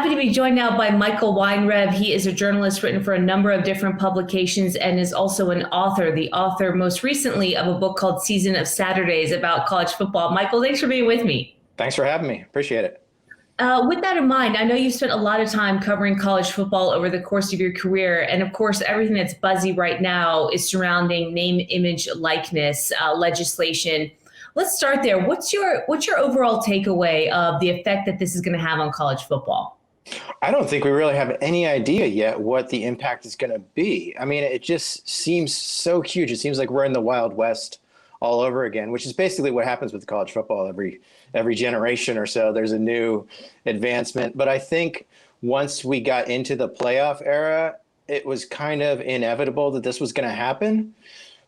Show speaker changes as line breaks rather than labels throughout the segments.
Happy to be joined now by Michael Weinreb. He is a journalist written for a number of different publications and is also an author, the author most recently of a book called Season of Saturdays about college football. Michael, thanks for being with me.
Thanks for having me. Appreciate it.
With that in mind, I know you've spent a lot of time covering college football over the course of your career. And of course, everything that's buzzy right now is surrounding name, image, likeness legislation. Let's start there. What's your overall takeaway of the effect that this is going to have on college football?
I don't think we really have any idea yet what the impact is going to be. I mean, it just seems so huge. It seems like we're in the Wild West all over again, which is basically what happens with college football every generation or so. There's a new advancement. But I think once we got into the playoff era, it was kind of inevitable that this was going to happen.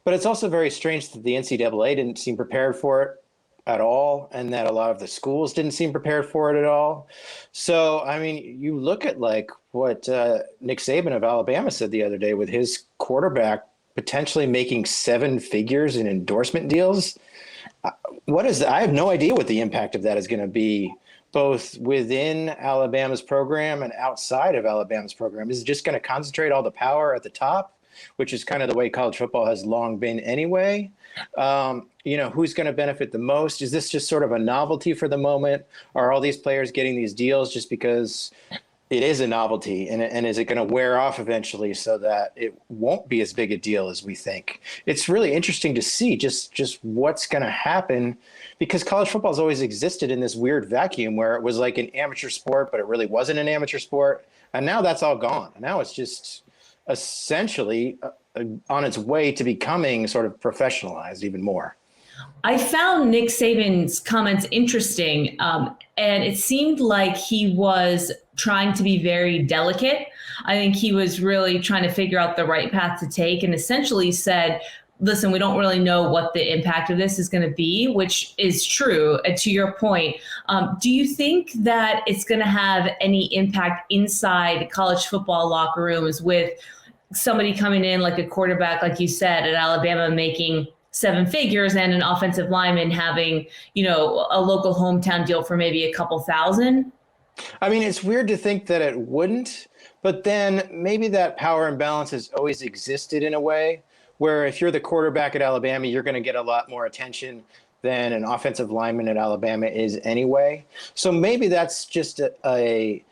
But it's also very strange that the NCAA didn't seem prepared for it at all, and that a lot of the schools didn't seem prepared for it at all. So, I mean, you look at like what Nick Saban of Alabama said the other day with his quarterback potentially making 7 figures in endorsement deals. What is that? I have no idea what the impact of that is going to be, both within Alabama's program and outside of Alabama's program. Is it just going to concentrate all the power at the top, which is kind of the way college football has long been anyway? Who's going to benefit the most? Is this just sort of a novelty for the moment? Are all these players getting these deals just because it is a novelty? And is it going to wear off eventually so that it won't be as big a deal as we think? It's really interesting to see just what's going to happen, because college football has always existed in this weird vacuum where it was like an amateur sport, but it really wasn't an amateur sport. And now that's all gone. Now it's just essentially on its way to becoming sort of professionalized even more.
I found Nick Saban's comments interesting, and it seemed like he was trying to be very delicate. I think he was really trying to figure out the right path to take, and essentially said, listen, we don't really know what the impact of this is going to be, which is true. And to your point, do you think that it's going to have any impact inside college football locker rooms with somebody coming in like a quarterback, like you said, at Alabama making 7 figures and an offensive lineman having, a local hometown deal for maybe a couple thousand?
I mean, it's weird to think that it wouldn't, but then maybe that power imbalance has always existed in a way where if you're the quarterback at Alabama, you're going to get a lot more attention than an offensive lineman at Alabama is anyway. So maybe that's just a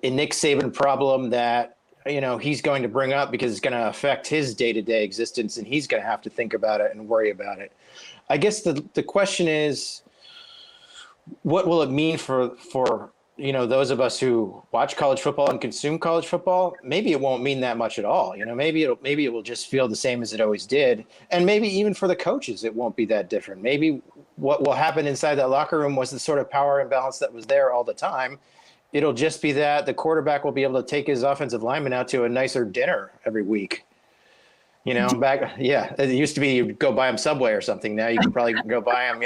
Nick Saban problem that he's going to bring up because it's going to affect his day-to-day existence, and he's going to have to think about it and worry about it. I guess the question is, what will it mean for those of us who watch college football and consume college football? Maybe it won't mean that much at all. Maybe it will just feel the same as it always did. And maybe even for the coaches, it won't be that different. Maybe what will happen inside that locker room was the sort of power imbalance that was there all the time. It'll just be that the quarterback will be able to take his offensive lineman out to a nicer dinner every week. It used to be you'd go buy him Subway or something. Now you can probably go buy him,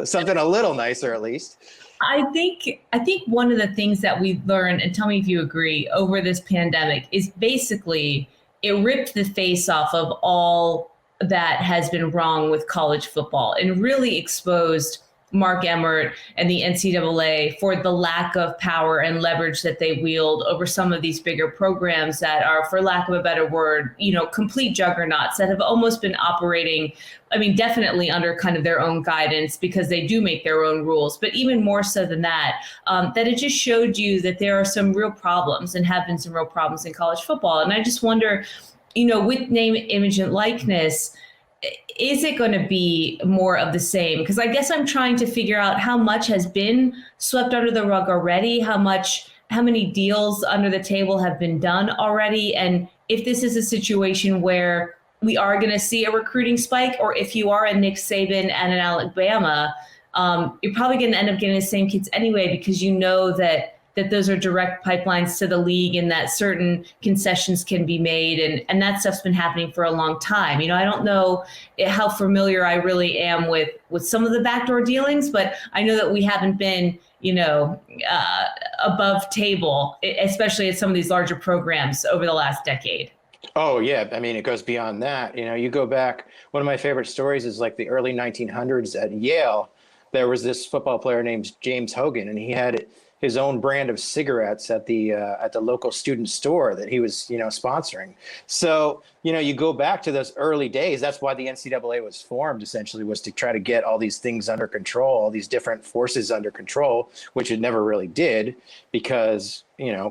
something a little nicer at least.
I think one of the things that we've learned, and tell me if you agree, over this pandemic is basically it ripped the face off of all that has been wrong with college football and really exposed Mark Emmert and the NCAA for the lack of power and leverage that they wield over some of these bigger programs that are, for lack of a better word, complete juggernauts that have almost been operating, definitely under kind of their own guidance because they do make their own rules, but even more so than that, that it just showed you that there are some real problems and have been some real problems in college football. And I just wonder, with name, image, and likeness, is it going to be more of the same? Because I guess I'm trying to figure out how much has been swept under the rug already, how many deals under the table have been done already, and if this is a situation where we are going to see a recruiting spike, or if you are a Nick Saban and an Alabama, you're probably going to end up getting the same kids anyway, because that those are direct pipelines to the league and that certain concessions can be made. And that stuff's been happening for a long time. I don't know how familiar I really am with some of the backdoor dealings, but I know that we haven't been, above table, especially at some of these larger programs over the last decade.
Oh, yeah. It goes beyond that. You go back, one of my favorite stories is like the early 1900s at Yale. There was this football player named James Hogan, and he had his own brand of cigarettes at the local student store that he was, sponsoring. So, you go back to those early days. That's why the NCAA was formed, essentially, was to try to get all these things under control, all these different forces under control, which it never really did, because,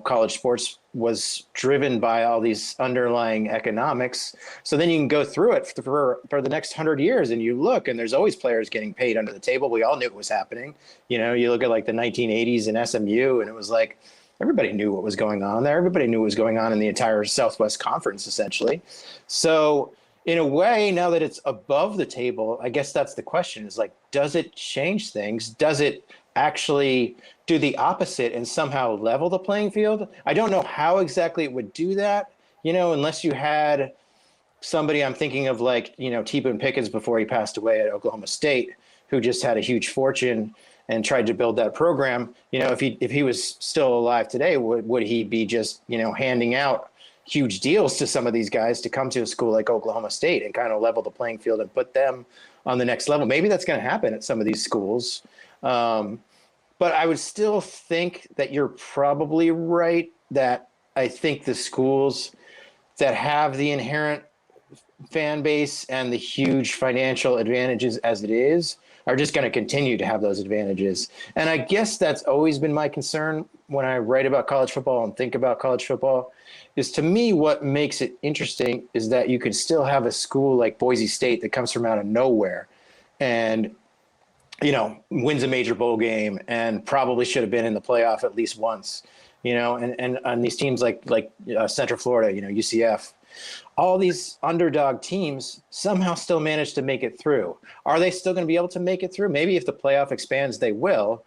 college sports was driven by all these underlying economics. So then you can go through it for the next 100 years, and you look, and there's always players getting paid under the table. We all knew it was happening. You look at like the 1980s in SMU, and it was like everybody knew what was going on there. Everybody knew what was going on in the entire Southwest Conference, essentially. So in a way, now that it's above the table, I guess that's the question, is like, does it change things? Does it actually do the opposite and somehow level the playing field? I don't know how exactly it would do that, unless you had somebody, I'm thinking of like, T-Boone Pickens before he passed away at Oklahoma State, who just had a huge fortune and tried to build that program. If he was still alive today, would he be just, handing out huge deals to some of these guys to come to a school like Oklahoma State and kind of level the playing field and put them on the next level? Maybe that's going to happen at some of these schools. But I would still think that you're probably right, that I think the schools that have the inherent fan base and the huge financial advantages as it is are just going to continue to have those advantages. And I guess that's always been my concern when I write about college football and think about college football, is, to me, what makes it interesting is that you could still have a school like Boise State that comes from out of nowhere and wins a major bowl game and probably should have been in the playoff at least once, and on these teams like Central Florida, UCF, all these underdog teams somehow still manage to make it through. Are they still going to be able to make it through? Maybe if the playoff expands, they will.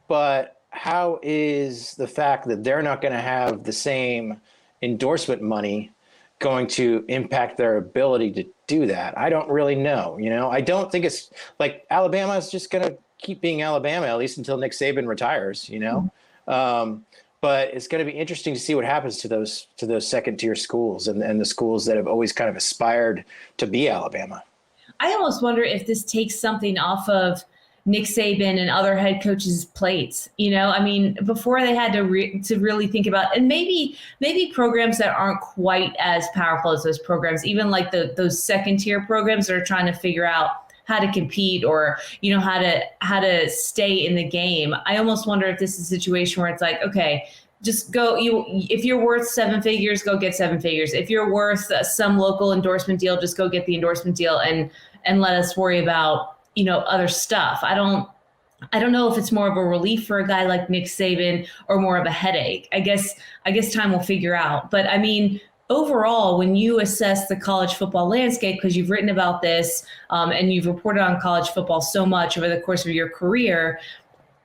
But how is the fact that they're not going to have the same endorsement money going to impact their ability to do that? I don't really know. I don't think it's like Alabama is just going to keep being Alabama, at least until Nick Saban retires, but it's going to be interesting to see what happens to those second tier schools and the schools that have always kind of aspired to be Alabama.
I almost wonder if this takes something off of Nick Saban and other head coaches' plates. Before they had to really think about, and maybe programs that aren't quite as powerful as those programs, even like those second tier programs that are trying to figure out how to compete or how to stay in the game. I almost wonder if this is a situation where it's like, okay, just go. If you're worth 7 figures, go get 7 figures. If you're worth some local endorsement deal, just go get the endorsement deal and let us worry about other stuff. I don't know if it's more of a relief for a guy like Nick Saban or more of a headache. I guess time will figure out. But overall, when you assess the college football landscape, because you've written about this and you've reported on college football so much over the course of your career,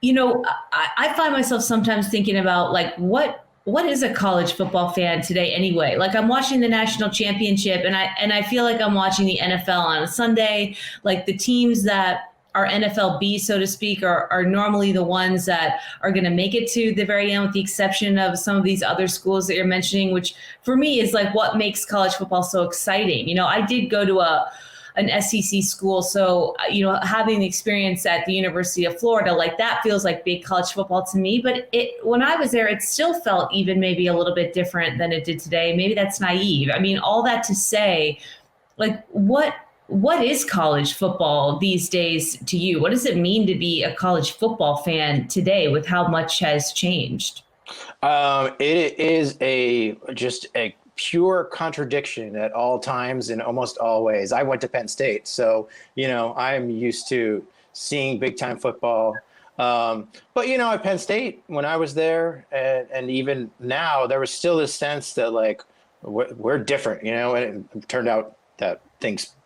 I find myself sometimes thinking about like, what is a college football fan today anyway? Like, I'm watching the national championship and I feel like I'm watching the NFL on a Sunday. Like, the teams that are NFL B, so to speak, are normally the ones that are going to make it to the very end, with the exception of some of these other schools that you're mentioning, which for me is like what makes college football so exciting. I did go to an SEC school, so having the experience at the University of Florida, like, that feels like big college football to me. But when I was there, it still felt even maybe a little bit different than it did today. Maybe that's naive. All that to say, like, what is college football these days to you? What does it mean to be a college football fan today with how much has changed?
It is just a pure contradiction at all times in almost all ways. I went to Penn State, so I'm used to seeing big time football. But at Penn State, when I was there, and even now, there was still this sense that like we're different, and it turned out that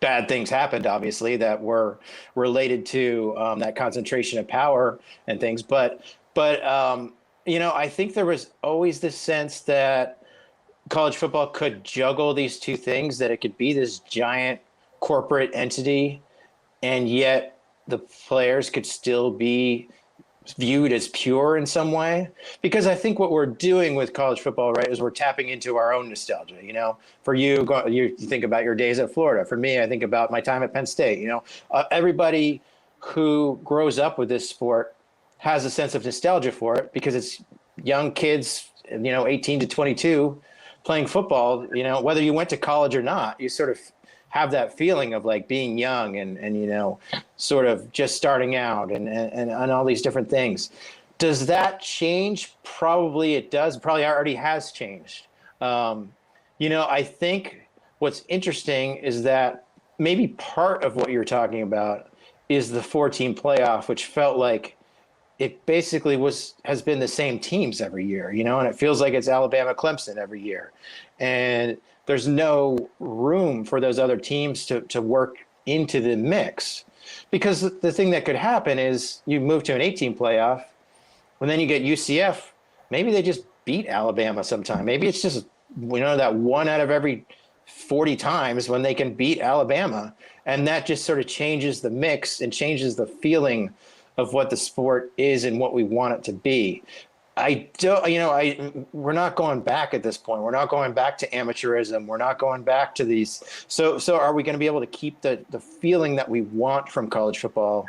bad things happened, obviously, that were related to that concentration of power and things. But I think there was always this sense that college football could juggle these two things, that it could be this giant corporate entity, and yet the players could still be viewed as pure in some way. Because I think what we're doing with college football, right, is we're tapping into our own nostalgia. For you think about your days at Florida. For me, I think about my time at Penn State. Everybody who grows up with this sport has a sense of nostalgia for it because it's young kids, 18 to 22 playing football, whether you went to college or not, you sort of have that feeling of like being young and sort of just starting out and all these different things. Does that change? Probably it does. Probably already has changed. I think what's interesting is that maybe part of what you're talking about is the 4-team playoff, which felt like it basically has been the same teams every year, and it feels like it's Alabama, Clemson every year. And there's no room for those other teams to work into the mix, because the thing that could happen is you move to an 18 playoff, and then you get UCF. Maybe they just beat Alabama sometime. Maybe it's just, that one out of every 40 times when they can beat Alabama. And that just sort of changes the mix and changes the feeling of what the sport is and what we want it to be. We're not going back at this point. We're not going back to amateurism. We're not going back to these. So are we going to be able to keep the feeling that we want from college football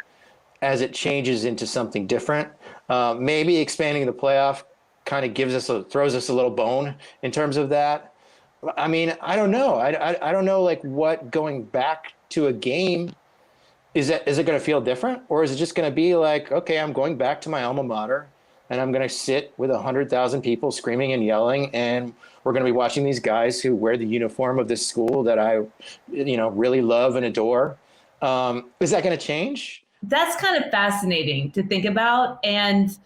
as it changes into something different? Maybe expanding the playoff kind of throws us a little bone in terms of that. I mean, I don't know. I don't know, like, what going back to a game, is it going to feel different? Or is it just going to be like, okay, I'm going back to my alma mater and I'm going to sit with 100,000 people screaming and yelling, and we're going to be watching these guys who wear the uniform of this school that I, really love and adore. Is that going to change?
That's kind of fascinating to think about. And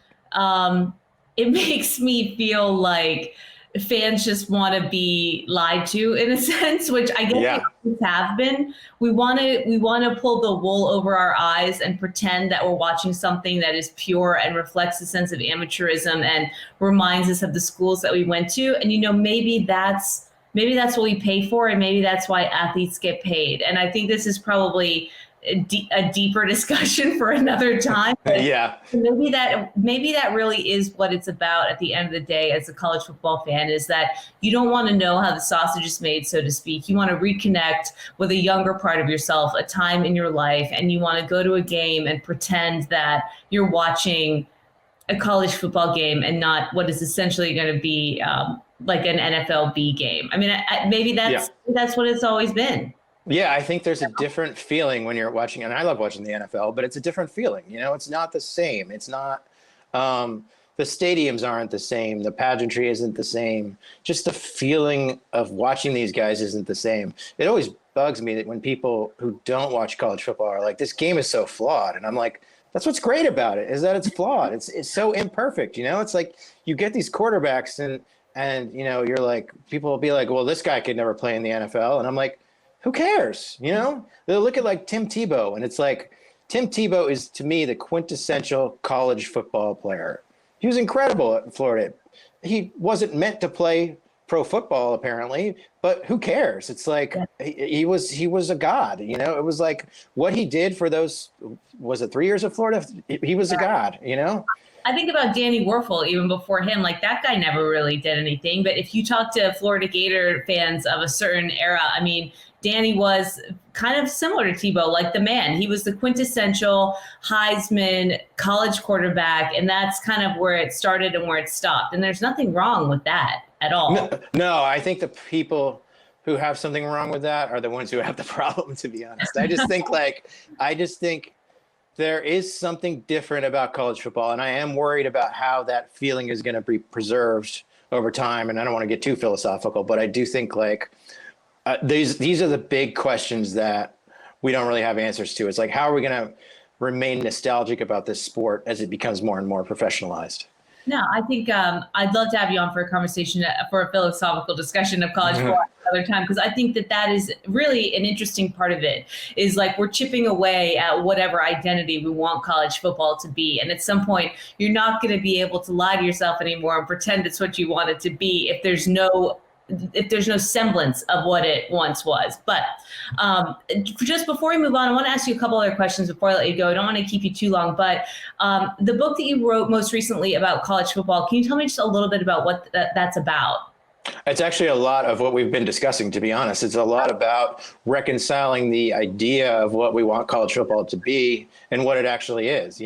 it makes me feel like fans just want to be lied to, in a sense, which I guess they have been. We want to pull the wool over our eyes and pretend that we're watching something that is pure and reflects a sense of amateurism and reminds us of the schools that we went to. And maybe that's what we pay for, and maybe that's why athletes get paid. And I think this is probably a deeper discussion for another time.
Yeah.
Maybe that really is what it's about at the end of the day as a college football fan, is that you don't want to know how the sausage is made, so to speak. You want to reconnect with a younger part of yourself, a time in your life, and you want to go to a game and pretend that you're watching a college football game and not what is essentially going to be like an NFL B game. I mean, maybe that's what it's always been.
Yeah, I think there's a different feeling when you're watching, and I love watching the NFL, but it's a different feeling. It's not the same. It's not, the stadiums aren't the same. The pageantry isn't the same. Just the feeling of watching these guys isn't the same. It always bugs me that when people who don't watch college football are like, this game is so flawed. And I'm like, that's what's great about it, is that it's flawed. It's so imperfect. It's like you get these quarterbacks and you're like, people will be like, well, this guy could never play in the NFL. And I'm like, who cares? They'll look at like Tim Tebow, and it's like, Tim Tebow is, to me, the quintessential college football player. He was incredible at Florida. He wasn't meant to play pro football, apparently, but who cares? It's like, he was a god. It was like what he did for those, was it 3 years of Florida? He was a god.
I think about Danny Werfel even before him. Like, that guy never really did anything. But if you talk to Florida Gator fans of a certain era, I mean, Danny was kind of similar to Tebow, like the man. He was the quintessential Heisman college quarterback, and that's kind of where it started and where it stopped. And there's nothing wrong with that at all.
No, I think the people who have something wrong with that are the ones who have the problem, to be honest. I just think there is something different about college football, and I am worried about how that feeling is going to be preserved over time. And I don't want to get too philosophical, but I do think these are the big questions that we don't really have answers to. It's like, how are we going to remain nostalgic about this sport as it becomes more and more professionalized?
No, I think I'd love to have you on for a conversation, for a philosophical discussion of college football another time, because I think that is really an interesting part of it, is like we're chipping away at whatever identity we want college football to be. And at some point, you're not going to be able to lie to yourself anymore and pretend it's what you want it to be if there's no semblance of what it once was. But just before we move on, I want to ask you a couple other questions before I let you go. I don't want to keep you too long, but the book that you wrote most recently about college football, can you tell me just a little bit about what that's about?
It's actually a lot of what we've been discussing, to be honest. It's a lot about reconciling the idea of what we want college football to be and what it actually is,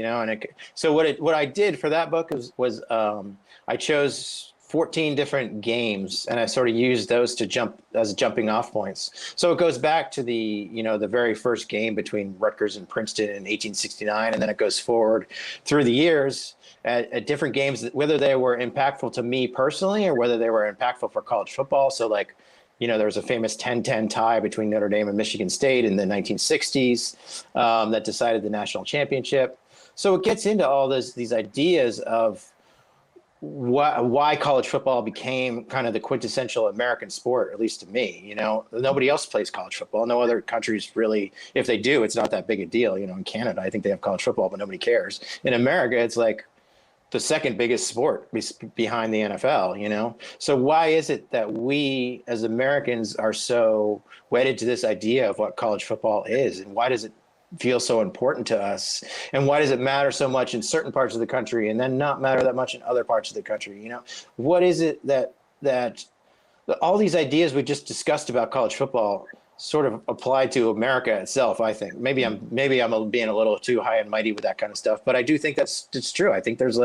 so what I did for that book was I chose 14 different games, and I sort of used those to jump as jumping off points. So it goes back to the very first game between Rutgers and Princeton in 1869, and then it goes forward through the years at different games, whether they were impactful to me personally or whether they were impactful for college football. So there was a famous 10-10 tie between Notre Dame and Michigan State in the 1960s that decided the national championship. So it gets into all these ideas of why college football became kind of the quintessential American sport, at least to me. Nobody else plays college football. No other countries really, if they do, it's not that big a deal. In Canada, I think they have college football, but nobody cares. In America, it's like the second biggest sport behind the NFL, So why is it that we as Americans are so wedded to this idea of what college football is, and why does it feel so important to us, and why does it matter so much in certain parts of the country and then not matter that much in other parts of the country? What is it that all these ideas we just discussed about college football sort of apply to America itself? I think maybe I'm being a little too high and mighty with that kind of stuff, but I do think it's true. I think there's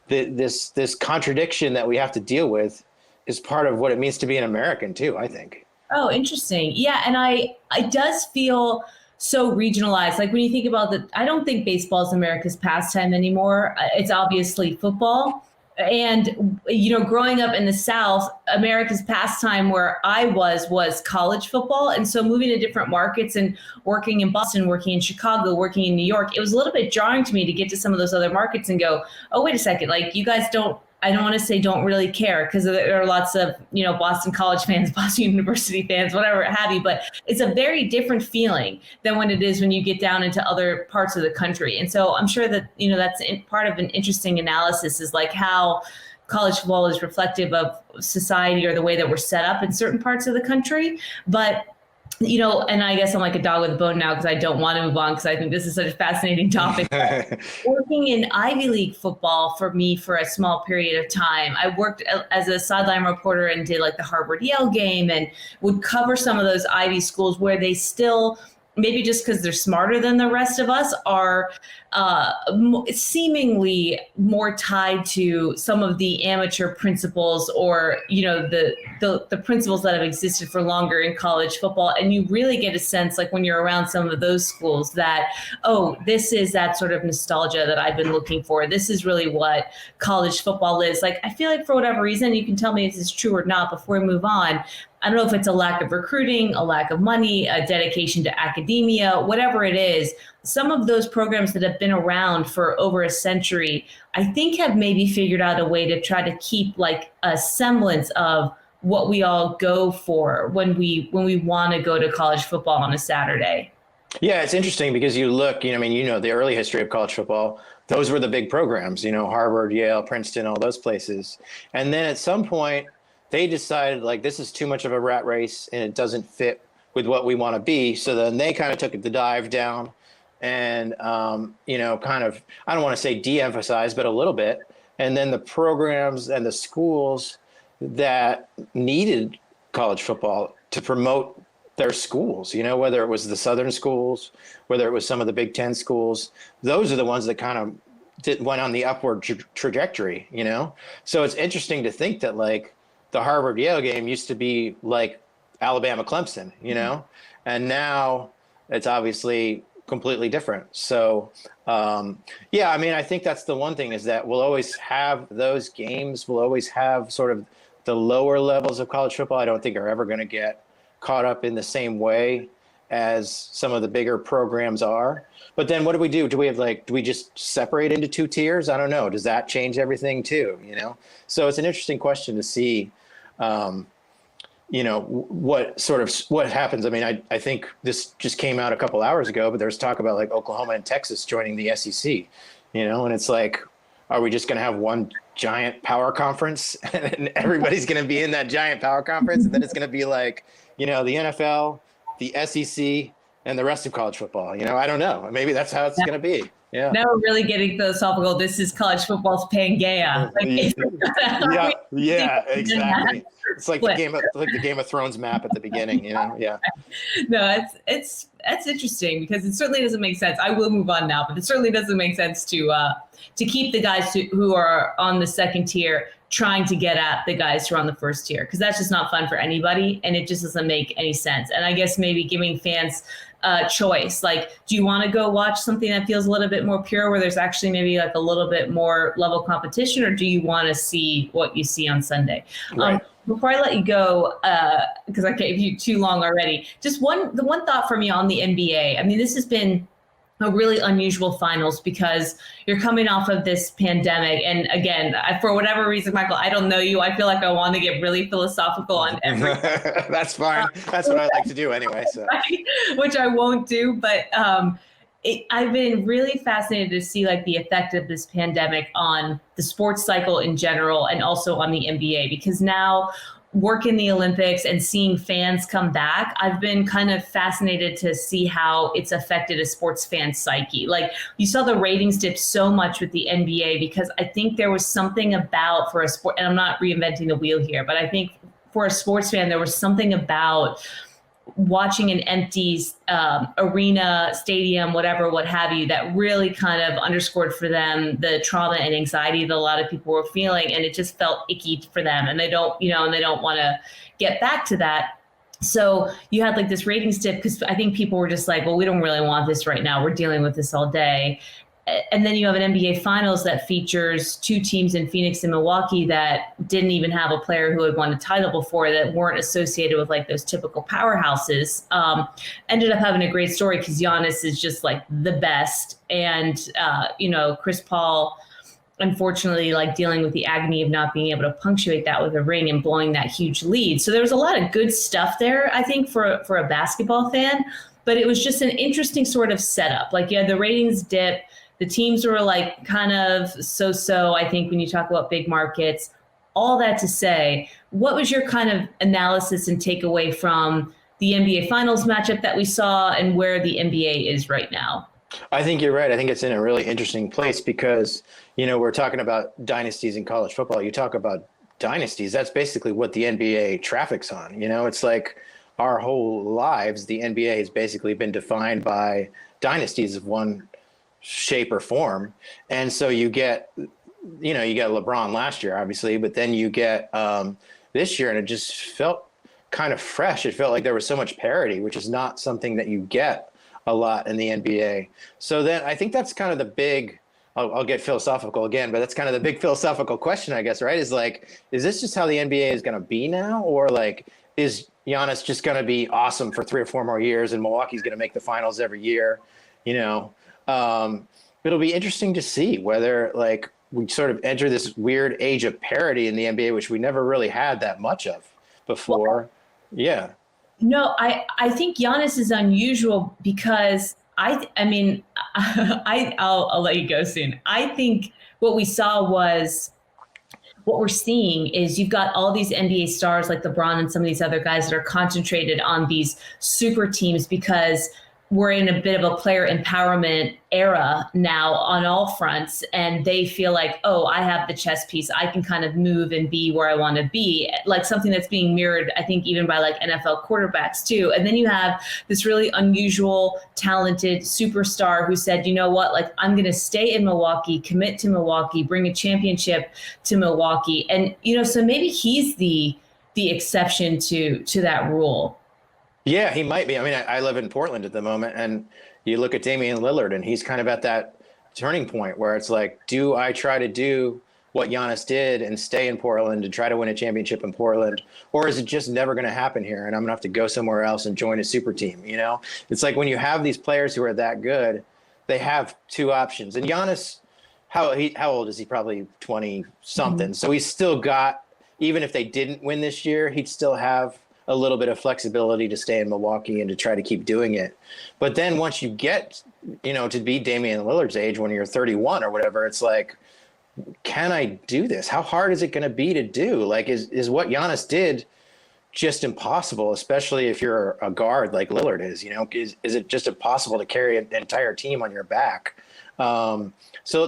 this contradiction that we have to deal with is part of what it means to be an American too, I think.
Oh, interesting. Yeah, and it does feel so regionalized. Like when you think about I don't think baseball is America's pastime anymore. It's obviously football. And, growing up in the South, America's pastime where I was college football. And so moving to different markets and working in Boston, working in Chicago, working in New York, it was a little bit jarring to me to get to some of those other markets and go, oh, wait a second, like you guys I don't want to say don't really care, because there are lots of, Boston College fans, Boston University fans, whatever have you. But it's a very different feeling than when it is when you get down into other parts of the country. And so I'm sure that, that's part of an interesting analysis is like how college football is reflective of society or the way that we're set up in certain parts of the country. But and I guess I'm like a dog with a bone now because I don't want to move on because I think this is such a fascinating topic. Working in Ivy League football for me for a small period of time, I worked as a sideline reporter and did like the Harvard-Yale game and would cover some of those Ivy schools where they still, maybe just because they're smarter than the rest of us, are seemingly more tied to some of the amateur principles or, the principles that have existed for longer in college football. And you really get a sense, like when you're around some of those schools, that, oh, this is that sort of nostalgia that I've been looking for. This is really what college football is. Like, I feel like for whatever reason, you can tell me if this is true or not before we move on, I don't know if it's a lack of recruiting, a lack of money, a dedication to academia, whatever it is. Some of those programs that have been around for over a century, I think have maybe figured out a way to try to keep like a semblance of what we all go for when we want to go to college football on a Saturday.
Yeah, it's interesting because you look, the early history of college football, those were the big programs, Harvard, Yale, Princeton, all those places. And then at some point, they decided like this is too much of a rat race and it doesn't fit with what we want to be. So then they kind of took the dive down and, kind of, I don't want to say de-emphasize, but a little bit. And then the programs and the schools that needed college football to promote their schools, whether it was the Southern schools, whether it was some of the Big Ten schools, those are the ones that kind of went on the upward trajectory, So it's interesting to think that like, the Harvard-Yale game used to be like Alabama-Clemson, and now it's obviously completely different. So, I think that's the one thing is that we'll always have those games. We'll always have sort of the lower levels of college football. I don't think are ever going to get caught up in the same way as some of the bigger programs are. But then what do we do? Do we just separate into two tiers? I don't know. Does that change everything too? So it's an interesting question to see, what happens. I mean, I think this just came out a couple hours ago, but there's talk about like Oklahoma and Texas joining the SEC, and it's like, are we just going to have one giant power conference and everybody's going to be in that giant power conference? And then it's going to be like, the NFL, the SEC, and the rest of college football. I don't know. Maybe that's how it's going to be. Yeah.
Now we're really getting philosophical. This is college football's Pangea.
Yeah, exactly. It's like the Game of Thrones map at the beginning, Yeah.
No, that's interesting because it certainly doesn't make sense. I will move on now, but it certainly doesn't make sense to keep the guys who are on the second tier trying to get at the guys who are on the first tier, because that's just not fun for anybody, and it just doesn't make any sense. And I guess maybe giving fans choice, like, do you want to go watch something that feels a little bit more pure, where there's actually maybe like a little bit more level competition, or do you want to see what you see on Sunday?
Right.
Before I let you go, because I gave you too long already, just the one thought for me on the NBA. I mean, this has been a really unusual finals because you're coming off of this pandemic. And again, for whatever reason, Michael, I don't know you. I feel like I want to get really philosophical on everything.
That's fine. That's what I like to do anyway. So.
Which I won't do. But I've been really fascinated to see like the effect of this pandemic on the sports cycle in general, and also on the NBA, because now working the Olympics and seeing fans come back, I've been kind of fascinated to see how it's affected a sports fan psyche. Like, you saw the ratings dip so much with the NBA because I think there was something about, for a sport, and I'm not reinventing the wheel here, but I think for a sports fan, there was something about watching an empty arena, stadium, whatever, what have you, that really kind of underscored for them the trauma and anxiety that a lot of people were feeling. And it just felt icky for them. And they don't want to get back to that. So you had like this ratings dip because I think people were just like, well, we don't really want this right now. We're dealing with this all day. And then you have an NBA Finals that features two teams in Phoenix and Milwaukee that didn't even have a player who had won a title before, that weren't associated with like those typical powerhouses. Ended up having a great story because Giannis is just like the best. And, Chris Paul, unfortunately, like dealing with the agony of not being able to punctuate that with a ring and blowing that huge lead. So there was a lot of good stuff there, I think, for a basketball fan. But it was just an interesting sort of setup. Like, you had the ratings dip. The teams were like kind of so-so, I think, when you talk about big markets. All that to say, what was your kind of analysis and takeaway from the NBA Finals matchup that we saw and where the NBA is right now?
I think you're right. I think it's in a really interesting place because, we're talking about dynasties in college football. You talk about dynasties, that's basically what the NBA traffics on. It's like our whole lives, the NBA has basically been defined by dynasties of one shape or form. And so you get LeBron last year, obviously, but then you get this year, and it just felt kind of fresh. It felt like there was so much parity, which is not something that you get a lot in the NBA. So then I think that's kind of the big, I'll get philosophical again, but that's kind of the big philosophical question, I guess, right? Is like, is this just how the NBA is going to be now? Or like, is Giannis just going to be awesome for 3 or 4 more years and Milwaukee's going to make the finals every year? It'll be interesting to see whether like we sort of enter this weird age of parity in the NBA, which we never really had that much of before. Well, yeah.
No, I think Giannis is unusual because I'll let you go soon. I think what we saw was, what we're seeing is you've got all these NBA stars like LeBron and some of these other guys that are concentrated on these super teams because we're in a bit of a player empowerment era now on all fronts. And they feel like, oh, I have the chess piece. I can kind of move and be where I want to be, like something that's being mirrored, I think, even by like NFL quarterbacks too. And then you have this really unusual, talented superstar who said, you know what, like, I'm going to stay in Milwaukee, commit to Milwaukee, bring a championship to Milwaukee. And, so maybe he's the exception to that rule.
Yeah, he might be. I mean, I live in Portland at the moment, and you look at Damian Lillard, and he's kind of at that turning point where it's like, do I try to do what Giannis did and stay in Portland and try to win a championship in Portland, or is it just never going to happen here and I'm going to have to go somewhere else and join a super team? It's like when you have these players who are that good, they have 2 options. And Giannis, how old is he? Probably 20-something. Mm-hmm. So he's still got, even if they didn't win this year, he'd still have a little bit of flexibility to stay in Milwaukee and to try to keep doing it. But then once you get, to be Damian Lillard's age when you're 31 or whatever, it's like, can I do this? How hard is it going to be to do? Like, is what Giannis did just impossible, especially if you're a guard like Lillard is. Is it just impossible to carry an entire team on your back? So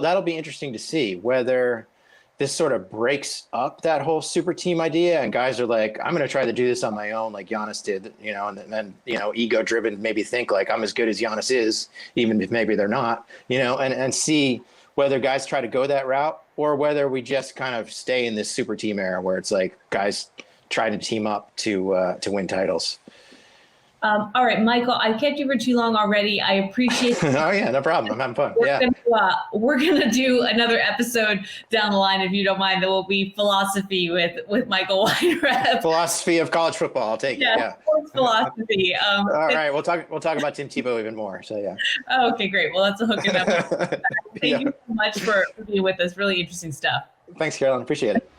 that'll be interesting to see whether this sort of breaks up that whole super team idea, and guys are like, I'm going to try to do this on my own, like Giannis did, and then ego driven, maybe think like I'm as good as Giannis is, even if maybe they're not, and see whether guys try to go that route, or whether we just kind of stay in this super team era where it's like guys try to team up to win titles.
All right, Michael, I kept you for too long already. I appreciate it.
Oh, yeah, no problem. I'm having fun.
We're gonna do another episode down the line, if you don't mind. That will be philosophy with Michael Weinreb.
Philosophy of college football. I'll take it. Yeah.
Philosophy.
All right, we'll talk about Tim Tebow even more. So yeah.
Oh, okay, great. Well, that's a hook it up. Thank you so much for being with us. Really interesting stuff.
Thanks, Carolyn. Appreciate it.